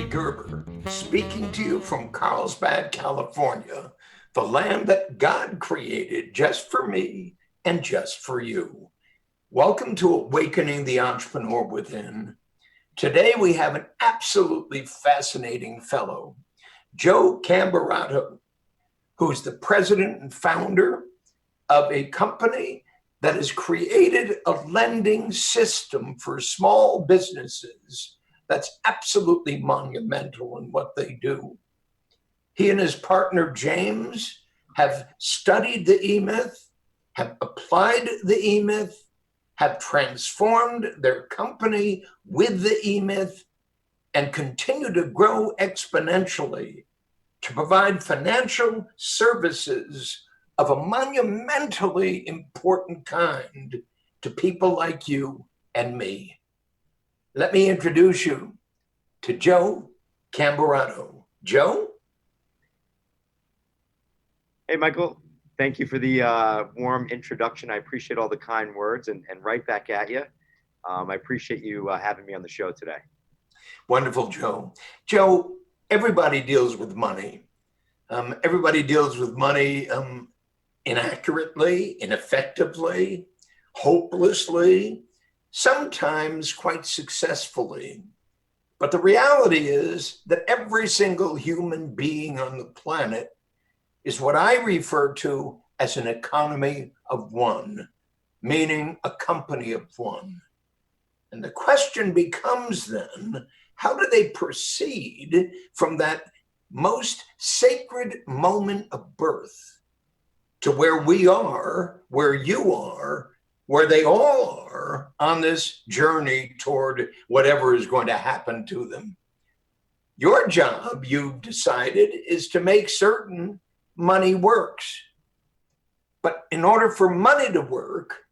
Gerber, speaking to you from Carlsbad, California, the land that God created just for me and just for you. Welcome to Awakening the Entrepreneur Within. Today we have an absolutely fascinating fellow, Joe Camberto, who's the president and founder of a company that has created a lending system for small businesses that's absolutely monumental in what they do. He and his partner, James, have studied the E-Myth, have applied the E-Myth, have transformed their company with the E-Myth, and continue to grow exponentially to provide financial services of a monumentally important kind to people like you and me. Let me introduce you to Joe Camberto. Joe? Hey, Michael. Thank you for the warm introduction. I appreciate all the kind words and right back at you. I appreciate you having me on the show today. Wonderful, Joe. Joe, everybody deals with money. Everybody deals with money inaccurately, ineffectively, hopelessly, sometimes quite successfully. But the reality is that every single human being on the planet is what I refer to as an economy of one, meaning a company of one. And the question becomes then, how do they proceed from that most sacred moment of birth to where we are, where you are, where they all are on this journey toward whatever is going to happen to them? Your job, you've decided, is to make certain money works. But in order for money to work,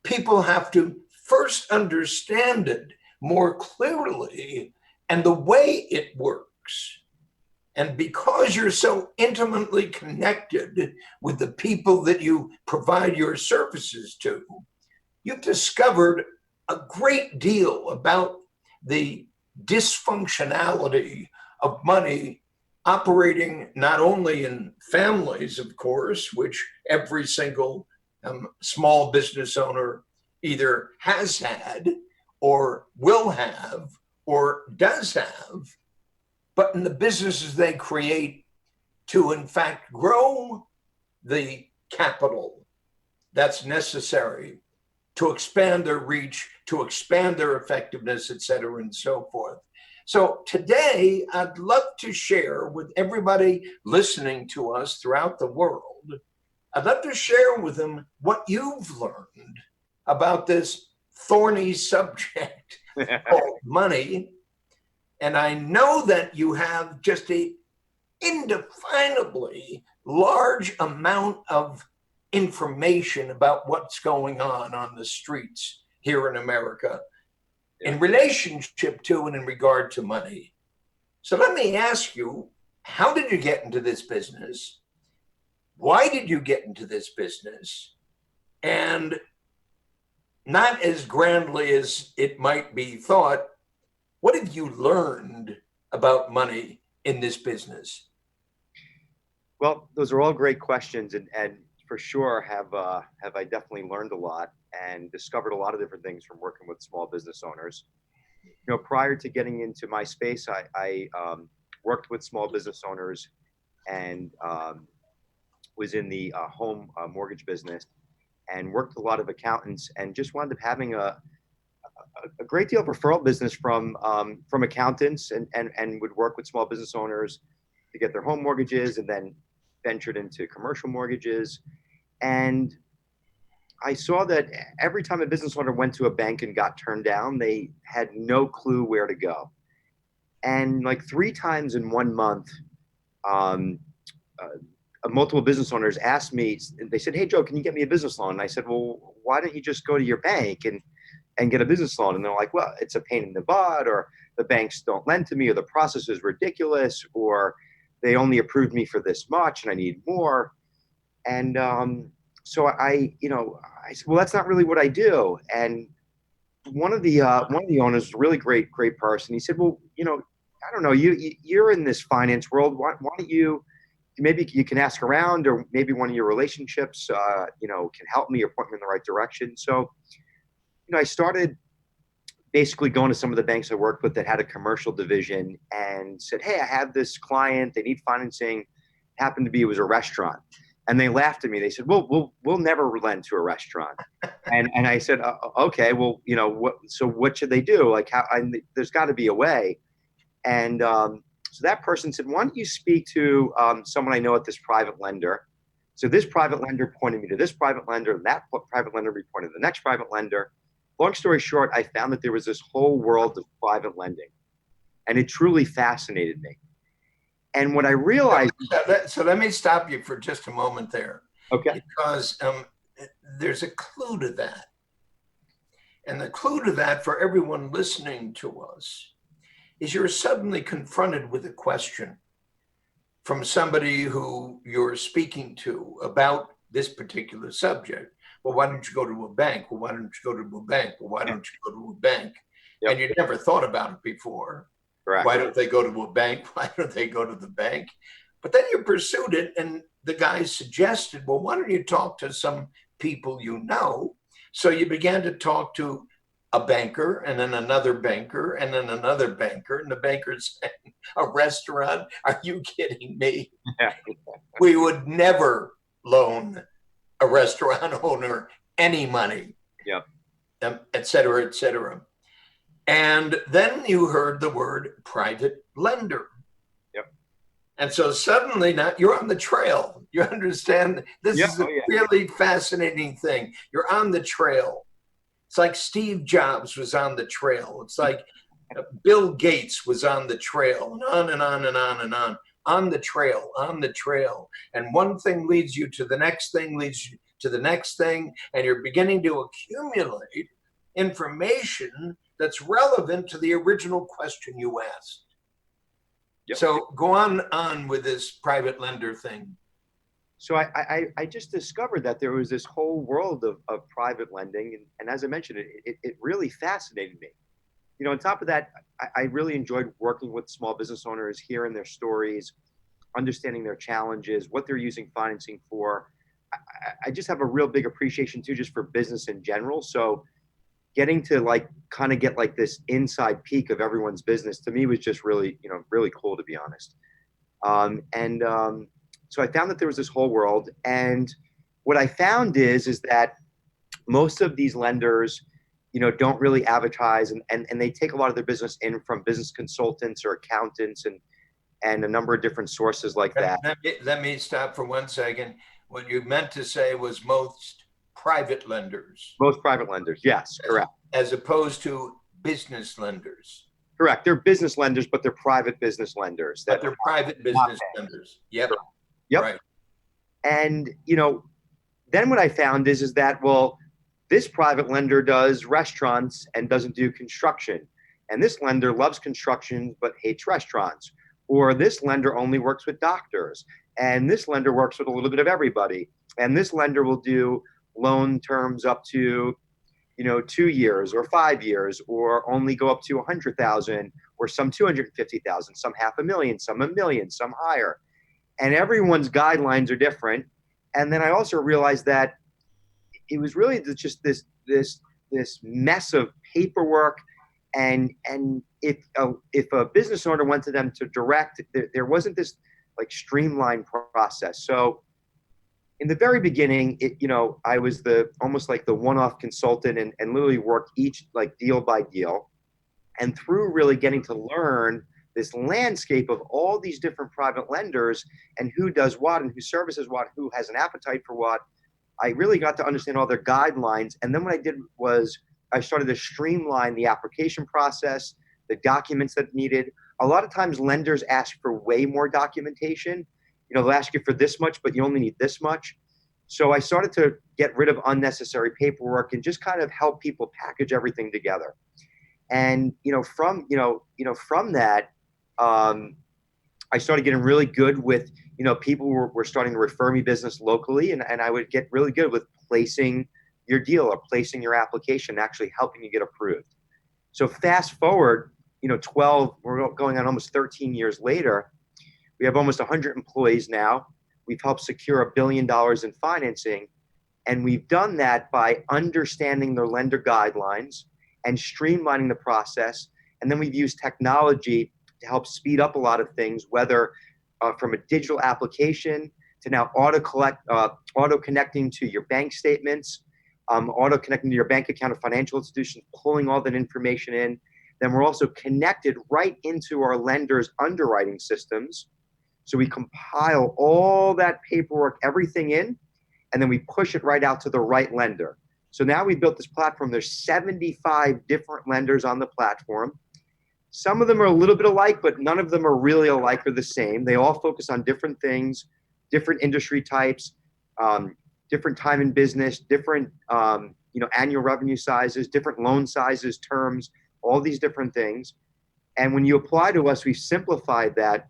people have to first understand it more clearly and the way it works. And because you're so intimately connected with the people that you provide your services to, you've discovered a great deal about the dysfunctionality of money operating not only in families, of course, which every single small business owner either has had or will have or does have, but in the businesses they create to, in fact, grow the capital that's necessary to expand their reach, to expand their effectiveness, et cetera, and so forth. So today, I'd love to share with everybody listening to us throughout the world, I'd love to share with them what you've learned about this thorny subject called money. And I know that you have just an indefinably large amount of information about what's going on the streets here in America in relationship to and in regard to money. So let me ask you, how did you get into this business? Why did you get into this business? And not as grandly as it might be thought, what have you learned about money in this business? Well, those are all great questions, and for sure have I definitely learned a lot and discovered a lot of different things from working with small business owners. You know, prior to getting into my space, I worked with small business owners and was in the home mortgage business and worked with a lot of accountants and just wound up having a great deal of referral business from accountants and would work with small business owners to get their home mortgages, and then ventured into commercial mortgages. And I saw that every time a business owner went to a bank and got turned down, they had no clue where to go. And like 3 times in 1 month, multiple business owners asked me, they said, "Hey, Joe, can you get me a business loan?" And I said, "Well, why don't you just go to your bank and get a business loan?" And they're like, "Well, it's a pain in the butt, or the banks don't lend to me, or the process is ridiculous, or they only approved me for this much and I need more." And so I said, "Well, that's not really what I do." And one of the owners, a really great person, he said, "Well, I don't know, you're in this finance world. Why don't you, maybe you can ask around, or maybe one of your relationships, can help me or point me in the right direction. So, I started basically going to some of the banks I worked with that had a commercial division and said, hey, I have this client, they need financing. Happened to be, it was a restaurant. And they laughed at me. They said, well, we'll never lend to a restaurant. And I said, okay, well, what should they do? Like, there's got to be a way. And so that person said, why don't you speak to someone I know at this private lender? So this private lender pointed me to this private lender, and that private lender pointed to the next private lender. Long story short, I found that there was this whole world of private lending, and it truly fascinated me. And what I realized— So let me stop you for just a moment there. Okay. Because there's a clue to that. And the clue to that for everyone listening to us is you're suddenly confronted with a question from somebody who you're speaking to about this particular subject. Well, why don't you go to a bank? Well, why don't you go to a bank? Well, why don't you go to a bank? Yep. And you never thought about it before. Correct. Why don't they go to a bank? Why don't they go to the bank? But then you pursued it, and the guy suggested, well, why don't you talk to some people you know? So you began to talk to a banker, and then another banker, and then another banker, and the banker said, a restaurant? Are you kidding me? Yeah. We would never loan a restaurant owner any money. Yep. Et cetera, et cetera. And then you heard the word private lender. Yep. And so suddenly now you're on the trail. You understand? This is a really fascinating thing. You're on the trail. It's like Steve Jobs was on the trail. It's like Bill Gates was on the trail, and on and on and on and on the trail, on the trail. And one thing leads you to the next thing, leads you to the next thing, and you're beginning to accumulate information that's relevant to the original question you asked. Yep. So go on with this private lender thing. So I just discovered that there was this whole world of private lending. And as I mentioned, it really fascinated me. On top of that, I really enjoyed working with small business owners, hearing their stories, understanding their challenges, what they're using financing for. I just have a real big appreciation too, just for business in general. So getting to kind of get this inside peek of everyone's business, to me, was just really, really cool, to be honest. So I found that there was this whole world. And what I found is that most of these lenders, don't really advertise, and they take a lot of their business in from business consultants or accountants and a number of different sources like that. Let me stop for 1 second. What you meant to say was most private lenders. Most private lenders, yes, correct. As opposed to business lenders. Correct. They're business lenders, but they're private business lenders. But they're private business lenders. Yep. Correct. Yep. Right. And, then what I found is that, well, this private lender does restaurants and doesn't do construction. And this lender loves construction but hates restaurants. Or this lender only works with doctors. And this lender works with a little bit of everybody. And this lender will do loan terms up to, 2 years or 5 years, or only go up to 100,000, or some 250,000, some $500,000, some $1 million, some higher. And everyone's guidelines are different. And then I also realized that it was really just this mess of paperwork. And if a business owner went to them to direct, there wasn't this streamlined process. So in the very beginning, I was almost like the one-off consultant, and literally worked each deal by deal. And through really getting to learn this landscape of all these different private lenders and who does what and who services what, who has an appetite for what, I really got to understand all their guidelines. And then what I did was I started to streamline the application process, the documents that needed. A lot of times lenders ask for way more documentation. They'll ask you for this much, but you only need this much. So I started to get rid of unnecessary paperwork and just kind of help people package everything together. And from that, I started getting really good with people were starting to refer me business locally, and I would get really good with placing your deal or placing your application, actually helping you get approved. So fast forward, we're going on almost 13 years later. We have almost 100 employees now. We've helped secure $1 billion in financing. And we've done that by understanding their lender guidelines and streamlining the process. And then we've used technology to help speed up a lot of things, whether from a digital application to now auto connecting to your bank statements, auto connecting to your bank account of financial institutions, pulling all that information in. Then we're also connected right into our lenders' underwriting systems. So we compile all that paperwork, everything in, and then we push it right out to the right lender. So now we built this platform. There's 75 different lenders on the platform. Some of them are a little bit alike, but none of them are really alike or the same. They all focus on different things, different industry types, different time in business, different annual revenue sizes, different loan sizes, terms, all these different things. And when you apply to us, we've simplified that.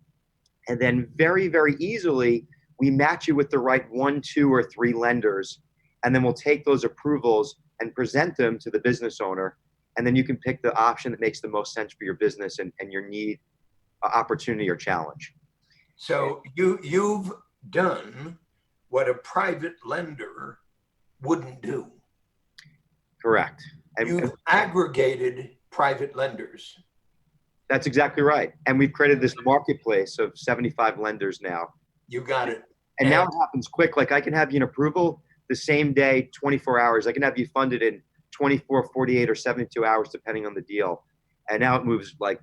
And then very, very easily, we match you with the right 1, 2, or 3 lenders. And then we'll take those approvals and present them to the business owner. And then you can pick the option that makes the most sense for your business and your need, opportunity, or challenge. So you've done what a private lender wouldn't do. Correct. You've aggregated private lenders. That's exactly right. And we've created this marketplace of 75 lenders now. You got it. And now it happens quick. Like I can have you an approval the same day, 24 hours. I can have you funded in 24, 48, or 72 hours, depending on the deal. And now it moves like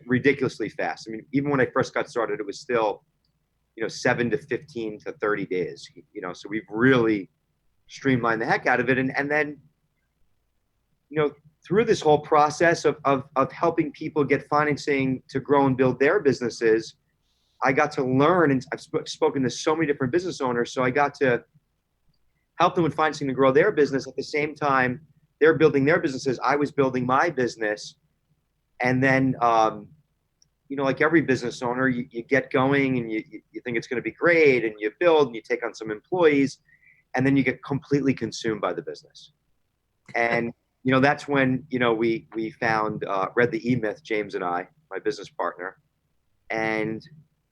ridiculously fast. I mean, even when I first got started, it was still, 7 to 15 to 30 days, so we've really streamlined the heck out of it. And then, through this whole process of helping people get financing to grow and build their businesses, I got to learn, and I've spoken to so many different business owners, so I got to help them with financing to grow their business. At the same time, they're building their businesses. I was building my business. And then, like every business owner, you get going and you think it's going to be great, and you build and you take on some employees, and then you get completely consumed by the business. And that's when, we found, read the E-Myth, James and I, my business partner. And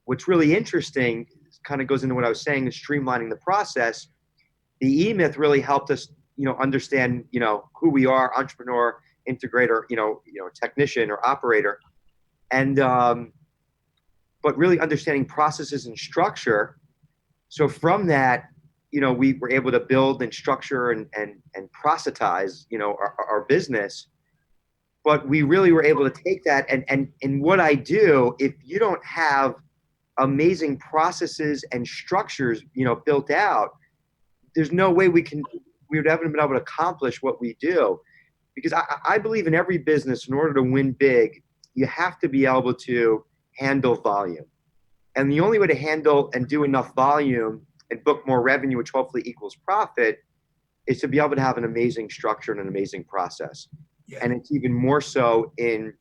what's really interesting, kind of goes into what I was saying, is streamlining the process. The E-Myth really helped us, understand, who we are, entrepreneur, integrator, technician or operator. And, but really understanding processes and structure. So from that, we were able to build and structure and processize, our business. But we really were able to take that and what I do, if you don't have amazing processes and structures, built out, there's no way we would ever been able to accomplish what we do. Because I believe in every business, in order to win big, you have to be able to handle volume. And the only way to handle and do enough volume and book more revenue, which hopefully equals profit, is to be able to have an amazing structure and an amazing process. Yeah. And it's even more so in,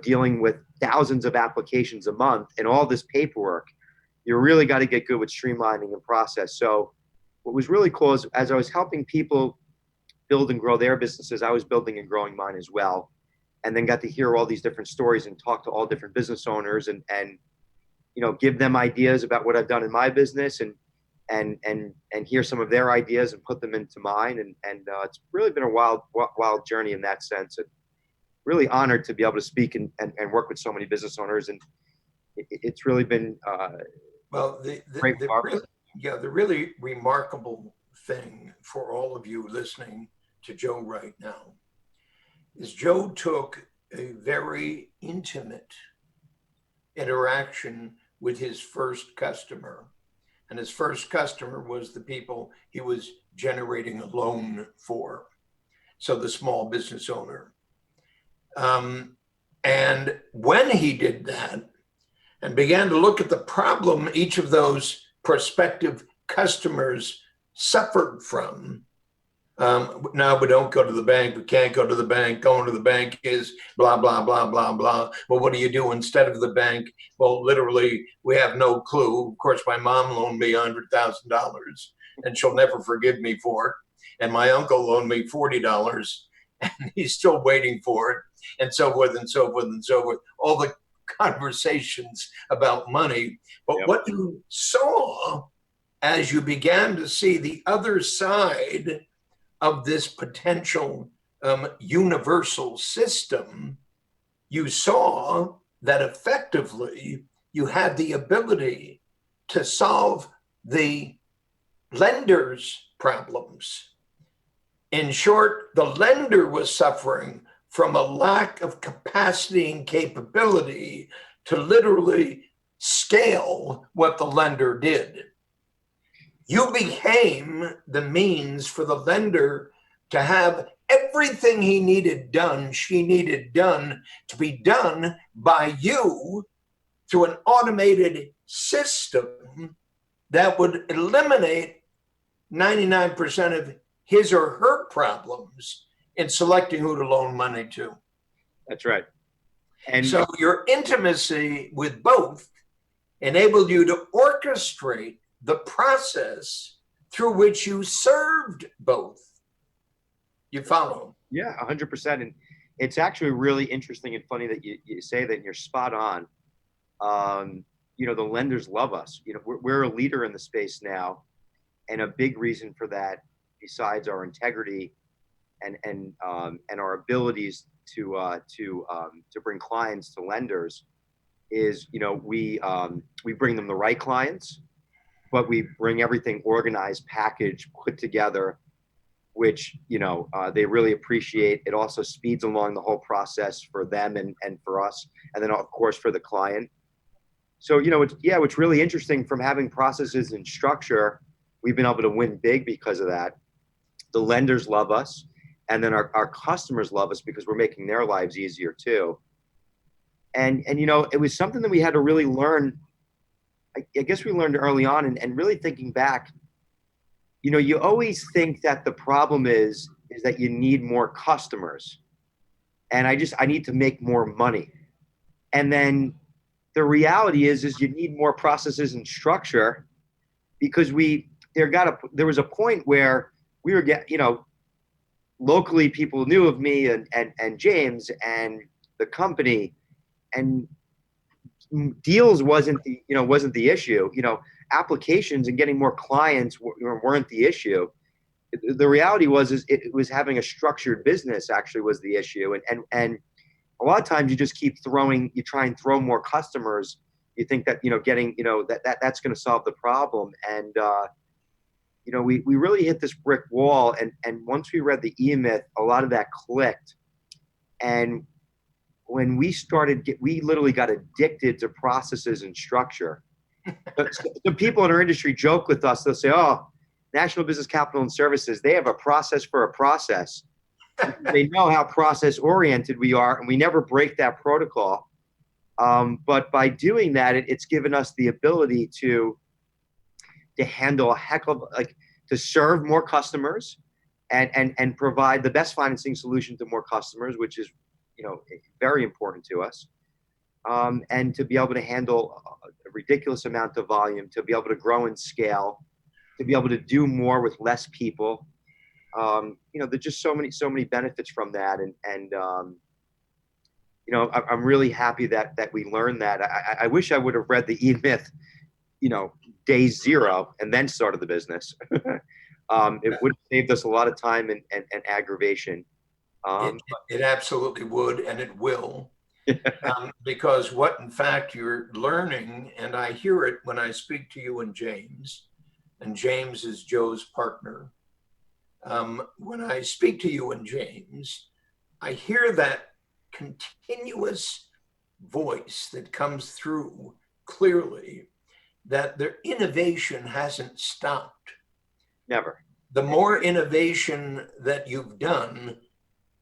dealing with thousands of applications a month and all this paperwork. You really got to get good with streamlining the process. So what was really cool is, as I was helping people build and grow their businesses, I was building and growing mine as well. And then got to hear all these different stories and talk to all different business owners and give them ideas about what I've done in my business and hear some of their ideas and put them into mine. And it's really been a wild journey in that sense. And really honored to be able to speak and work with so many business owners. And it's really been great. The really remarkable thing for all of you listening to Joe right now is Joe took a very intimate interaction with his first customer. And his first customer was the people he was generating a loan for. So the small business owner. And when he did that and began to look at the problem each of those prospective customers suffered from, no, we don't go to the bank. We can't go to the bank. Going to the bank is blah, blah, blah, blah, blah. Well, what do you do instead of the bank? Well, literally, we have no clue. Of course, my mom loaned me $100,000 and she'll never forgive me for it. And my uncle loaned me $40 and he's still waiting for it. and so forth and so forth and so forth, all the conversations about money. But Yep. what you saw as you began to see the other side of this potential universal system, you saw that effectively you had the ability to solve the lender's problems. In short, the lender was suffering from a lack of capacity and capability to literally scale what the lender did. You became the means for the lender to have everything he needed done, she needed done, to be done by you through an automated system that would eliminate 99% of his or her problems in selecting who to loan money to. That's right. And so your intimacy with both enabled you to orchestrate the process through which you served both. You follow? Yeah, 100%. And it's actually really interesting and funny that you say that, and you're spot on. The lenders love us. We're a leader in the space now. And a big reason for that, besides our integrity and our abilities to bring clients to lenders, is we bring them the right clients, but we bring everything organized, packaged, put together, which they really appreciate. It also speeds along the whole process for them and for us, and then of course for the client. So it's really interesting. From having processes and structure, we've been able to win big because of that. The lenders love us, and then our customers love us because we're making their lives easier too. And it was something that we had to really learn. I guess we learned early on, and really thinking back, you always think that the problem is that you need more customers, and I need to make more money. And then the reality is you need more processes and structure, because there was a point where we were locally people knew of me and James and the company, and deals wasn't the issue. Applications and getting more clients weren't the issue. The reality was it was having a structured business actually was the issue. And a lot of times you just you try and throw more customers. You think that getting that's going to solve the problem. And we really hit this brick wall. And once we read the E-Myth, a lot of that clicked. And when we literally got addicted to processes and structure. The people in our industry joke with us. They'll say, "Oh, National Business Capital and Services, they have a process for a process." They know how process oriented we are, and we never break that protocol. But by doing that, it's given us the ability to handle a heck of to serve more customers and provide the best financing solution to more customers, which is very important to us. And to be able to handle a ridiculous amount of volume, to be able to grow and scale, to be able to do more with less people. There's just so many benefits from that. And I'm really happy that we learned that. I wish I would have read the E-Myth, day zero and then started the business. It would have saved us a lot of time and aggravation. It absolutely would, and it will. Because what in fact you're learning, and I hear it when I speak to you and James is Joe's partner. When I speak to you and James, I hear that continuous voice that comes through clearly, that their innovation hasn't stopped. Never. The more innovation that you've done,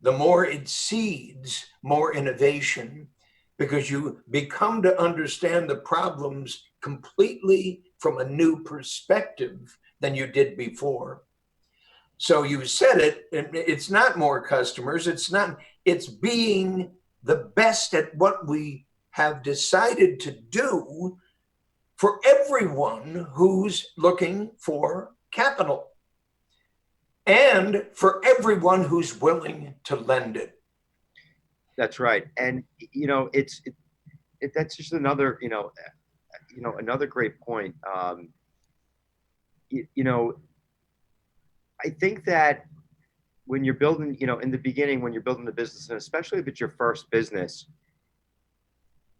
the more it seeds more innovation, because you become to understand the problems completely from a new perspective than you did before. So you said it, it's not more customers, it's being the best at what we have decided to do for everyone who's looking for capital, and for everyone who's willing to lend it. That's right. And, that's just another, another great point. You, you know, I think that when you're building, in the beginning, when you're building the business, and especially if it's your first business,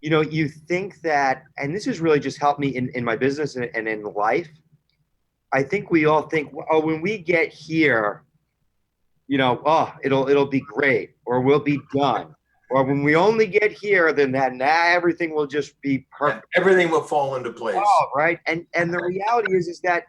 you think that, and this has really just helped me in my business and in life. I think we all think, oh, when we get here, oh, it'll be great, or we'll be done. Or when we only get here, then everything will just be perfect. Everything will fall into place. Oh, right. And the reality is that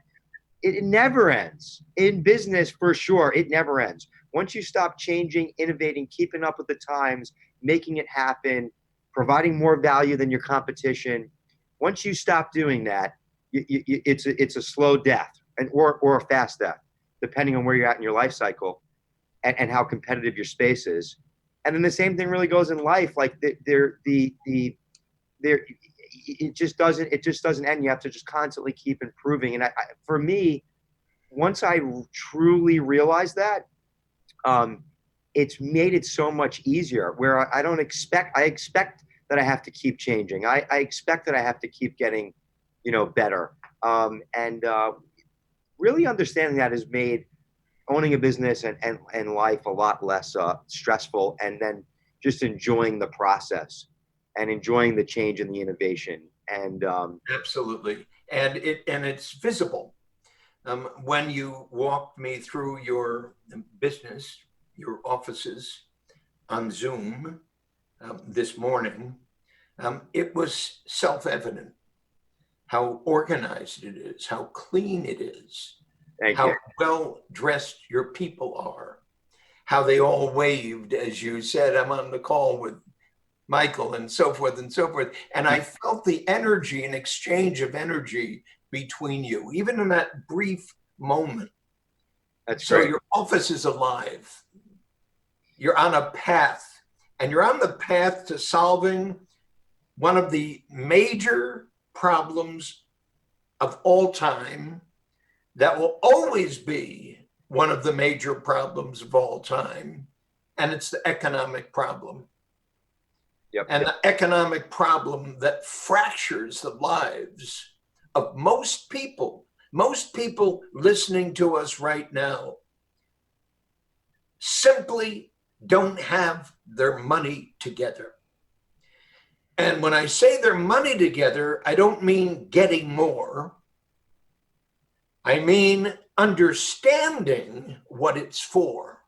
it never ends. In business, for sure, it never ends. Once you stop changing, innovating, keeping up with the times, making it happen, providing more value than your competition, once you stop doing that, it's a slow death or a fast death, depending on where you're at in your life cycle and how competitive your space is. And then the same thing really goes in life. Like it just doesn't end. You have to just constantly keep improving. And for me, once I truly realized that, it's made it so much easier where I expect that I have to keep changing. I expect that I have to keep getting, better. And really understanding that has made owning a business and life a lot less stressful, and then just enjoying the process and enjoying the change and the innovation. And absolutely. And it's visible. When you walked me through your business, your offices on Zoom this morning, it was self-evident how organized it is, how clean it is, how well dressed your people are, how they all waved as you said, I'm on the call with Michael, and so forth and so forth. And I felt the energy, an exchange of energy between you, even in that brief moment. That's so great. Your office is alive. You're on a path, and you're on the path to solving one of the major problems of all time that will always be one of the major problems of all time, and it's the economic problem. And the economic problem that fractures the lives of most people listening to us right now simply don't have their money together. And when I say their money together, I don't mean getting more. I mean understanding what it's for.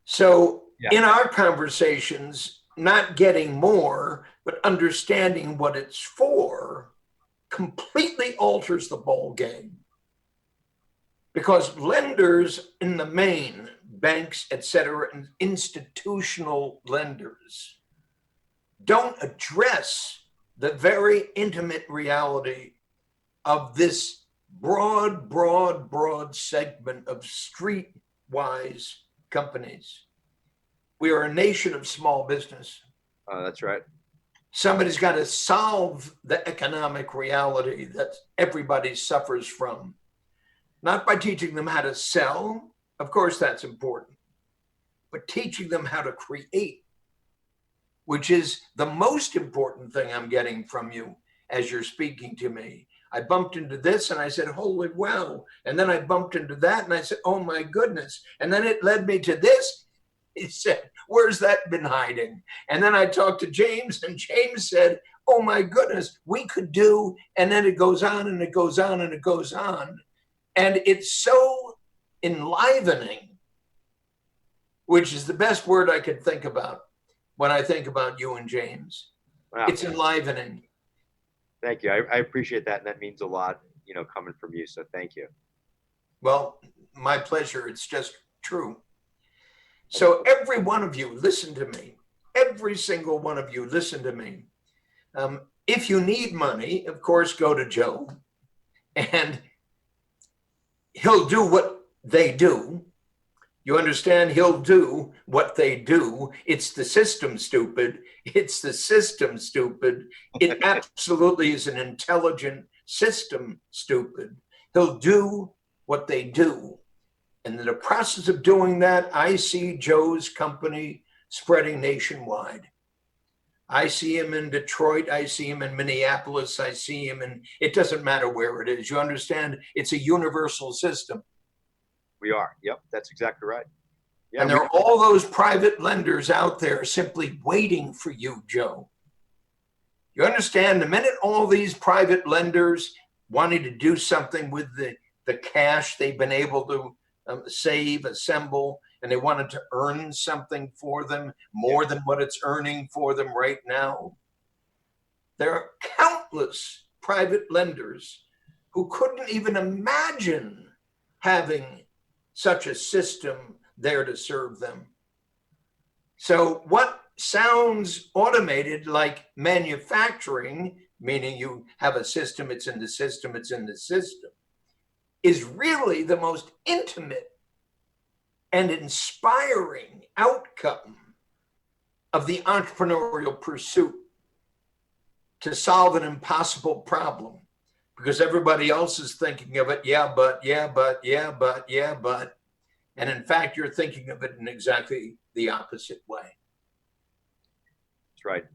So in our conversations, not getting more, but understanding what it's for completely alters the ball game. Because lenders in the main, banks, et cetera, and institutional lenders don't address the very intimate reality of this broad segment of streetwise companies. We are a nation of small business. That's right. Somebody's got to solve the economic reality that everybody suffers from. Not by teaching them how to sell, of course that's important, but teaching them how to create, which is the most important thing I'm getting from you as you're speaking to me. I bumped into this and I said, holy wow. And then I bumped into that and I said, oh my goodness. And then it led me to this. He said, where's that been hiding? And then I talked to James, and James said, oh my goodness, we could do, and then it goes on and it goes on and it goes on. And it's so enlivening, which is the best word I could think about when I think about you and James. Wow. It's enlivening. Thank you. I appreciate that. And that means a lot, coming from you. So thank you. Well, my pleasure. It's just true. So every one of you, listen to me. Every single one of you, listen to me. If you need money, of course, go to Joe, and he'll do what they do. You understand? He'll do what they do. It's the system, stupid. It's the system, stupid. It absolutely is an intelligent system, stupid. He'll do what they do. And in the process of doing that, I see Joe's company spreading nationwide. I see him in Detroit. I see him in Minneapolis. I see him in, it doesn't matter where it is. You understand? It's a universal system. We are. Yep, that's exactly right. Yeah, and there are all those private lenders out there simply waiting for you, Joe. You understand? The minute all these private lenders wanting to do something with the cash they've been able to save, assemble, and they wanted to earn something for them more than what it's earning for them right now. There are countless private lenders who couldn't even imagine having such a system there to serve them. So what sounds automated like manufacturing, meaning you have a system, it's in the system, it's in the system, is really the most intimate and inspiring outcome of the entrepreneurial pursuit to solve an impossible problem, because everybody else is thinking of it, yeah, but, and in fact, you're thinking of it in exactly the opposite way. That's right.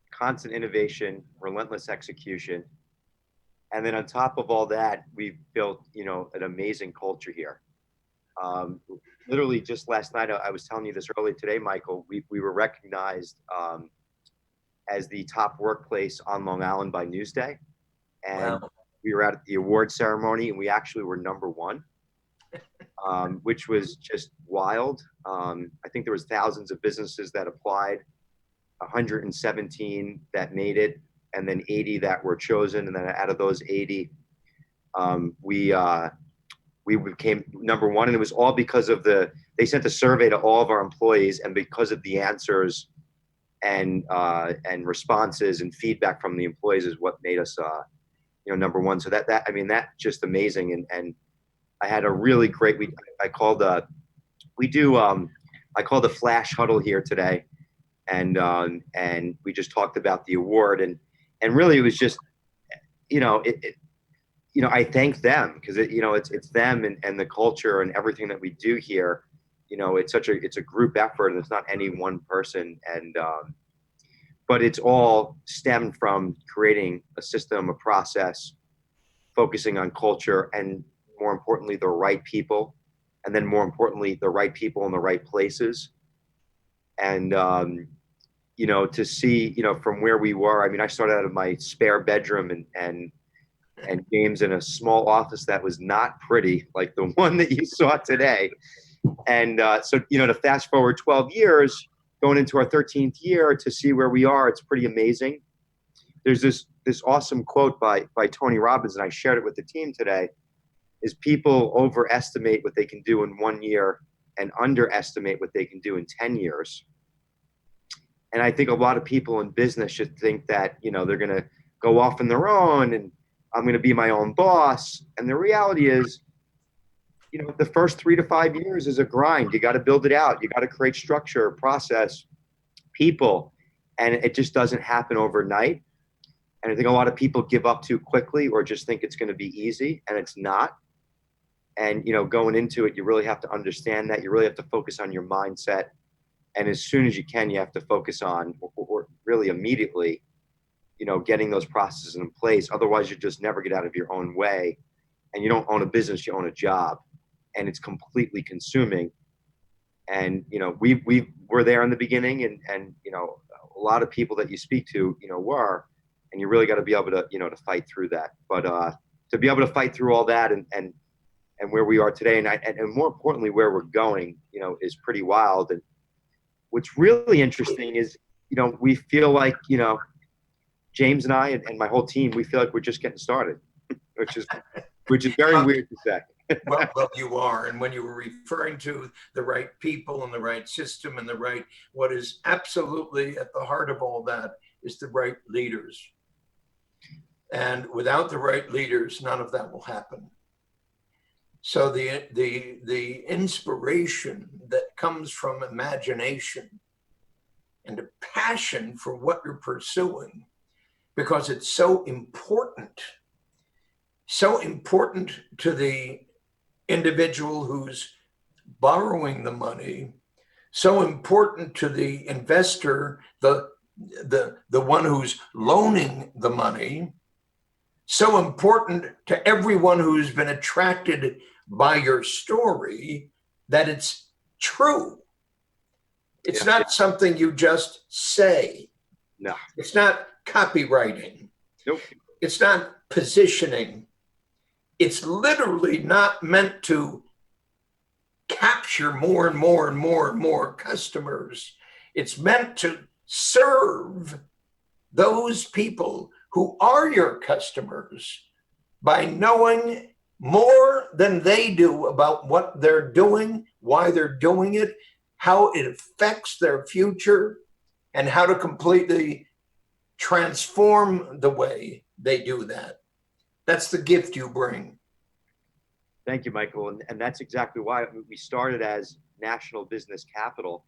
Constant innovation, relentless execution. And then on top of all that, we've built, an amazing culture here. Literally just last night, I was telling you this earlier today, Michael, we were recognized as the top workplace on Long Island by Newsday. And wow. We were at the award ceremony and we actually were #1, which was just wild. I think there was thousands of businesses that applied, 117 that made it, and then 80 that were chosen. And then out of those 80, we became #1, and it was all because of they sent a survey to all of our employees, and because of the answers and responses and feedback from the employees is what made us, #1. So that's just amazing. And I had a really great week. I called a flash huddle here today, and we just talked about the award, and really it was just, I thank them because it's them and the culture and everything that we do here. It's a group effort, and it's not any one person, but it's all stemmed from creating a system, a process, focusing on culture, and more importantly, the right people, and then more importantly, the right people in the right places. And, to see, from where we were, I started out of my spare bedroom and James in a small office that was not pretty, like the one that you saw today. And so, to fast forward 12 years, going into our 13th year, to see where we are, it's pretty amazing. There's this awesome quote by Tony Robbins, and I shared it with the team today, is people overestimate what they can do in 1 year and underestimate what they can do in 10 years. And I think a lot of people in business should think that, they're going to go off on their own and I'm going to be my own boss. And the reality is, the first 3 to 5 years is a grind. You got to build it out. You got to create structure, process, people, and it just doesn't happen overnight. And I think a lot of people give up too quickly or just think it's going to be easy, and it's not. And, going into it, you really have to understand that. You really have to focus on your mindset. And as soon as you can, you have to focus on, or really immediately, getting those processes in place. Otherwise, you just never get out of your own way. And you don't own a business, you own a job. And it's completely consuming. And, we were there in the beginning, and a lot of people that you speak to, were, and you really got to be able to, to fight through that. But to be able to fight through all that and where we are today, and more importantly, where we're going, is pretty wild. And what's really interesting is, we feel like, James and I and my whole team, we feel like we're just getting started, which is very weird to say. well, you are. And when you were referring to the right people and the right system and what is absolutely at the heart of all that is the right leaders. And without the right leaders, none of that will happen. So the inspiration that comes from imagination and a passion for what you're pursuing, because it's so important to the individual who's borrowing the money, so important to the investor, the one who's loaning the money, so important to everyone who's been attracted by your story, that it's true. It's not something you just say. No. It's not copywriting. Nope. It's not positioning. It's literally not meant to capture more and more and more and more customers. It's meant to serve those people who are your customers by knowing more than they do about what they're doing, why they're doing it, how it affects their future, and how to completely transform the way they do that. That's the gift you bring. Thank you, Michael. And that's exactly why we started as National Business Capital,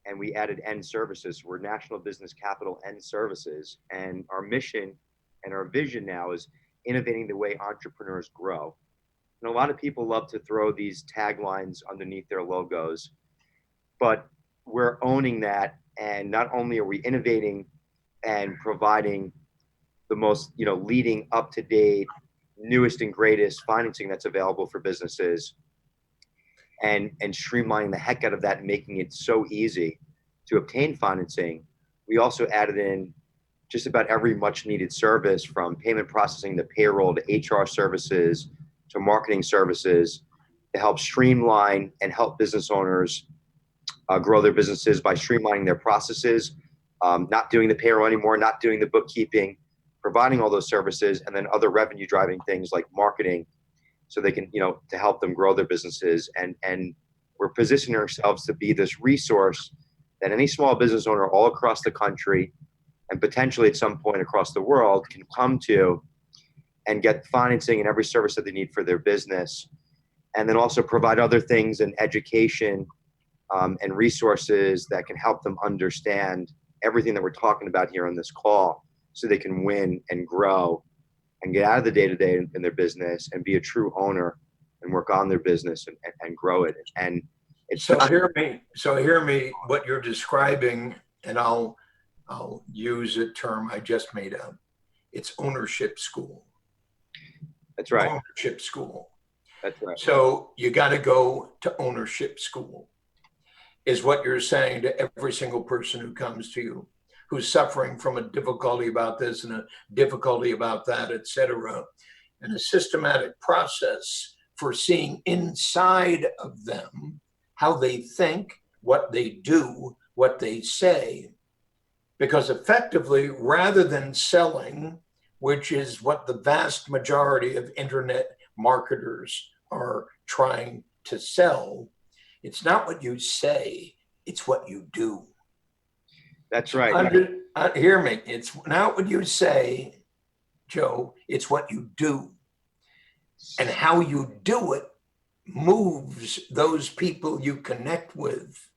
and we added N Services. We're National Business Capital N Services. And our mission and our vision now is innovating the way entrepreneurs grow. And a lot of people love to throw these taglines underneath their logos, but we're owning that. And not only are we innovating and providing the most, leading, up-to-date, newest and greatest financing that's available for businesses, and streamlining the heck out of that and making it so easy to obtain financing, we also added in just about every much needed service, from payment processing to payroll to HR services to marketing services, to help streamline and help business owners grow their businesses by streamlining their processes, not doing the payroll anymore, not doing the bookkeeping, providing all those services, and then other revenue driving things like marketing, so they can, to help them grow their businesses. And we're positioning ourselves to be this resource that any small business owner all across the country, and potentially at some point across the world, can come to and get financing and every service that they need for their business. And then also provide other things in education and resources that can help them understand everything that we're talking about here on this call, so they can win and grow and get out of the day-to-day in their business and be a true owner and work on their business and grow it. And it's hear me, what you're describing, and I'll use a term I just made up. It's ownership school. That's right. Ownership school. That's right. So you got to go to ownership school, is what you're saying to every single person who comes to you, who's suffering from a difficulty about this and a difficulty about that, et cetera, and a systematic process for seeing inside of them how they think, what they do, what they say. Because effectively, rather than selling, which is what the vast majority of internet marketers are trying to sell, it's not what you say, it's what you do. That's right. Hear me. It's not what you say, Joe. It's what you do. And how you do it moves those people you connect with.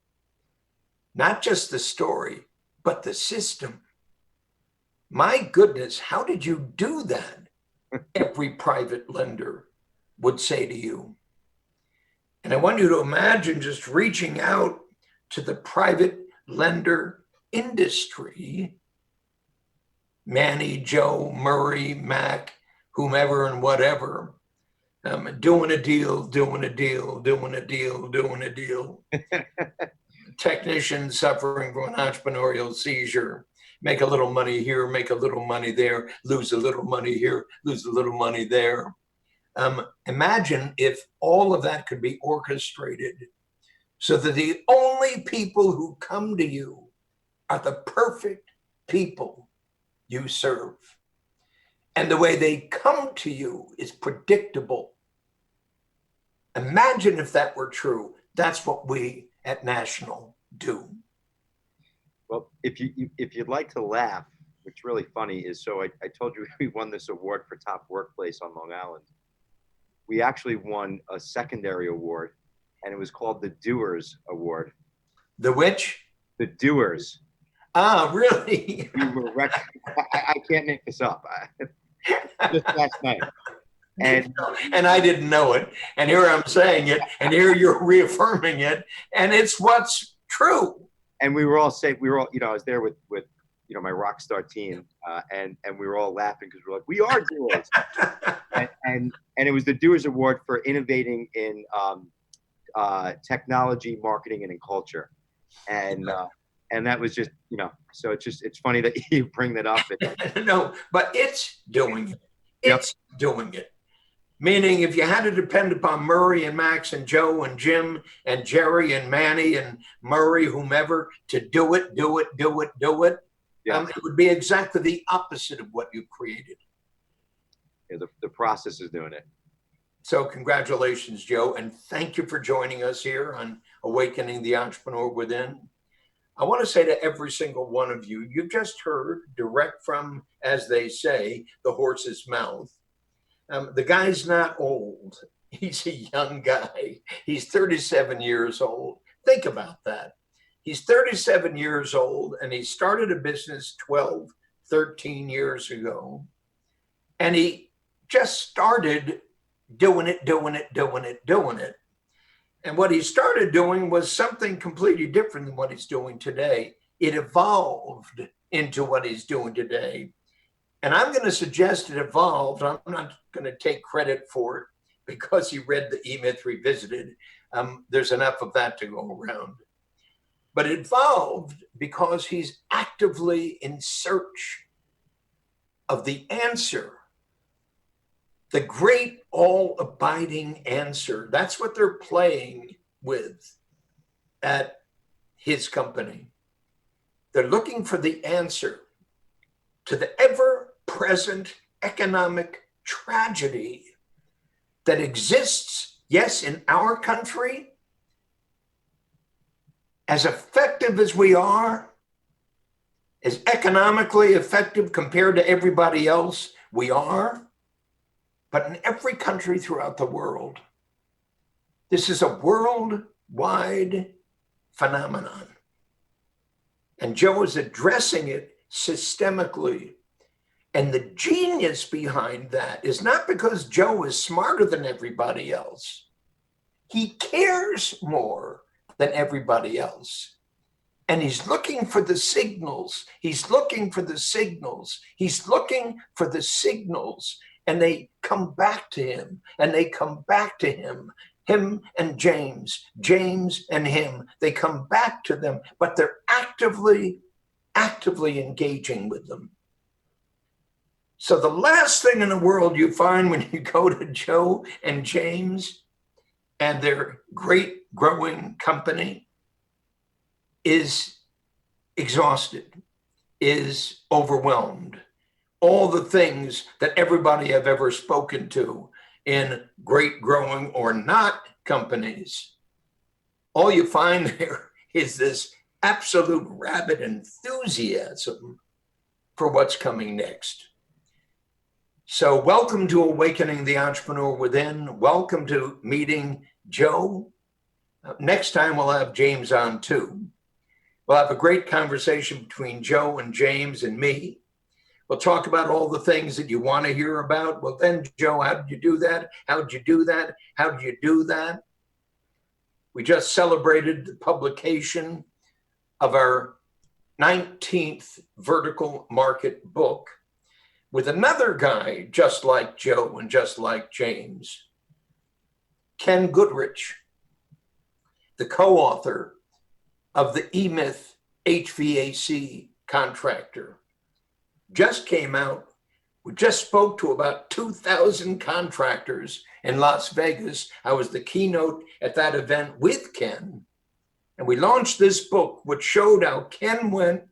Not just the story, but the system. My goodness, how did you do that? Every private lender would say to you. And I want you to imagine just reaching out to the private lender industry, Manny, Joe, Murray, Mac, whomever and whatever, doing a deal. Technicians suffering from an entrepreneurial seizure, make a little money here, make a little money there, lose a little money here, lose a little money there. Imagine if all of that could be orchestrated so that the only people who come to you are the perfect people you serve. And the way they come to you is predictable. Imagine if that were true. That's what we at National do. Well, if you'd like to laugh, what's really funny is, so I told you we won this award for top workplace on Long Island. We actually won a secondary award, and it was called the Doers Award. The which? The Doers. Ah, really? I can't make this up. Just last night. And I didn't know it. And here I'm saying it, and here you're reaffirming it. And it's what's true. And we were all safe. We were all, I was there with my rock star team, and we were all laughing because we were like, we are doers. and it was the Doers Award for innovating in technology, marketing, and in culture. And that was just, so it's funny that you bring that up. No, but it's doing it. Yep. It's doing it. Meaning, if you had to depend upon Murray and Max and Joe and Jim and Jerry and Manny and Murray, whomever, to do it, Yeah. it would be exactly the opposite of what you've created. Yeah, the process is doing it. So congratulations, Joe, and thank you for joining us here on Awakening the Entrepreneur Within. I want to say to every single one of you, you've just heard direct from, as they say, the horse's mouth. The guy's not old. He's a young guy. He's 37 years old. Think about that. He's 37 years old, and he started a business 12, 13 years ago. And he just started doing it. And what he started doing was something completely different than what he's doing today. It evolved into what he's doing today. And I'm going to suggest it evolved. I'm not going to take credit for it because he read the E-Myth Revisited. There's enough of that to go around. But it evolved because he's actively in search of the answer, the great all-abiding answer. That's what they're playing with at his company. They're looking for the answer to the ever-present economic tragedy that exists, yes, in our country. As effective as we are, as economically effective compared to everybody else, we are. But in every country throughout the world, this is a worldwide phenomenon. And Joe is addressing it systemically. And the genius behind that is not because Joe is smarter than everybody else. He cares more than everybody else. And he's looking for the signals. He's looking for the signals. He's looking for the signals. And they come back to him, and they come back to him. Him and James and him, they come back to them, but they're actively engaging with them. So the last thing in the world you find when you go to Joe and James and their great growing company is exhausted, is overwhelmed. All the things that everybody I've ever spoken to in great growing or not companies, all you find there is this absolute rabid enthusiasm for what's coming next. So welcome to Awakening the Entrepreneur Within. Welcome to meeting Joe. Next time we'll have James on too. We'll have a great conversation between Joe and James and me. We'll talk about all the things that you want to hear about. Well, then, Joe, how did you do that? How did you do that? How did you do that? We just celebrated the publication of our 19th vertical market book with another guy just like Joe and just like James, Ken Goodrich, the co-author of the E-Myth HVAC contractor. Just came out. We just spoke to about 2,000 contractors in Las Vegas. I was the keynote at that event with Ken. And we launched this book, which showed how Ken went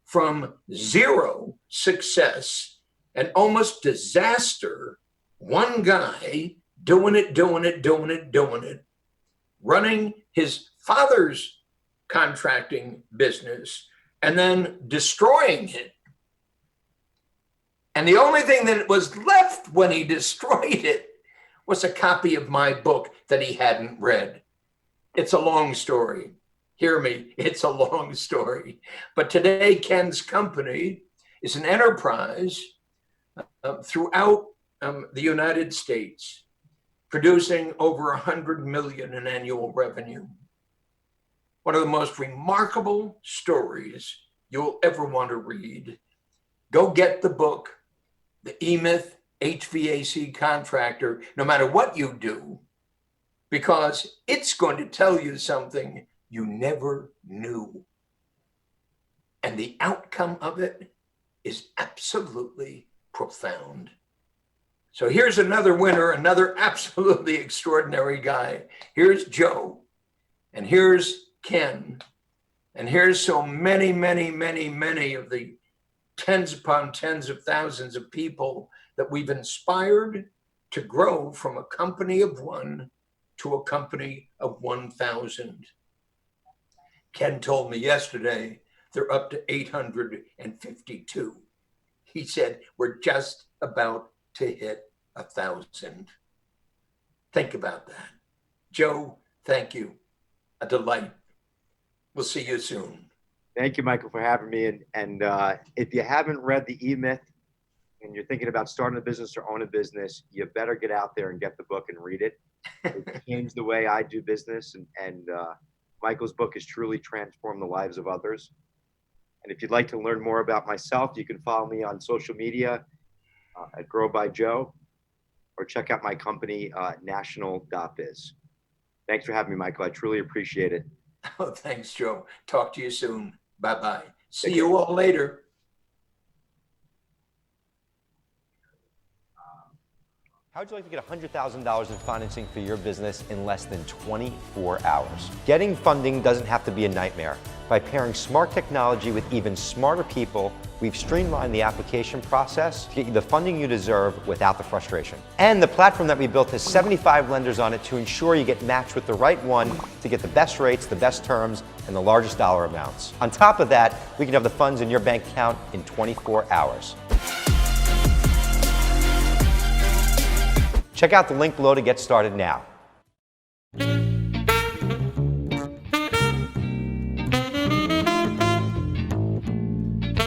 from zero success and almost disaster, one guy doing it, running his father's contracting business and then destroying it. And the only thing that was left when he destroyed it was a copy of my book that he hadn't read. It's a long story. Hear me, it's a long story. But today, Ken's company is an enterprise throughout the United States, producing over 100 million in annual revenue. one of the most remarkable stories you'll ever want to read. Go get the book, The E-Myth HVAC Contractor, no matter what you do, because it's going to tell you something you never knew. And the outcome of it is absolutely profound. So here's another winner, another absolutely extraordinary guy. Here's Joe, and here's Ken, and here's so many, many, many, many of the tens upon tens of thousands of people that we've inspired to grow from a company of one to a company of 1,000. Ken told me yesterday they're up to 852. He said, we're just about to hit 1,000. Think about that. Joe, thank you. A delight. We'll see you soon. Thank you, Michael, for having me. And if you haven't read The E-Myth and you're thinking about starting a business or own a business, you better get out there and get the book and read it. It changed the way I do business. And Michael's book has truly transformed the lives of others. And if you'd like to learn more about myself, you can follow me on social media at Grow by Joe, or check out my company, national.biz. Thanks for having me, Michael. I truly appreciate it. Oh, thanks, Joe. Talk to you soon. Bye-bye. See you all later. How would you like to get $100,000 in financing for your business in less than 24 hours? Getting funding doesn't have to be a nightmare. By pairing smart technology with even smarter people, we've streamlined the application process to get you the funding you deserve without the frustration. And the platform that we built has 75 lenders on it to ensure you get matched with the right one to get the best rates, the best terms, and the largest dollar amounts. On top of that, we can have the funds in your bank account in 24 hours. Check out the link below to get started now.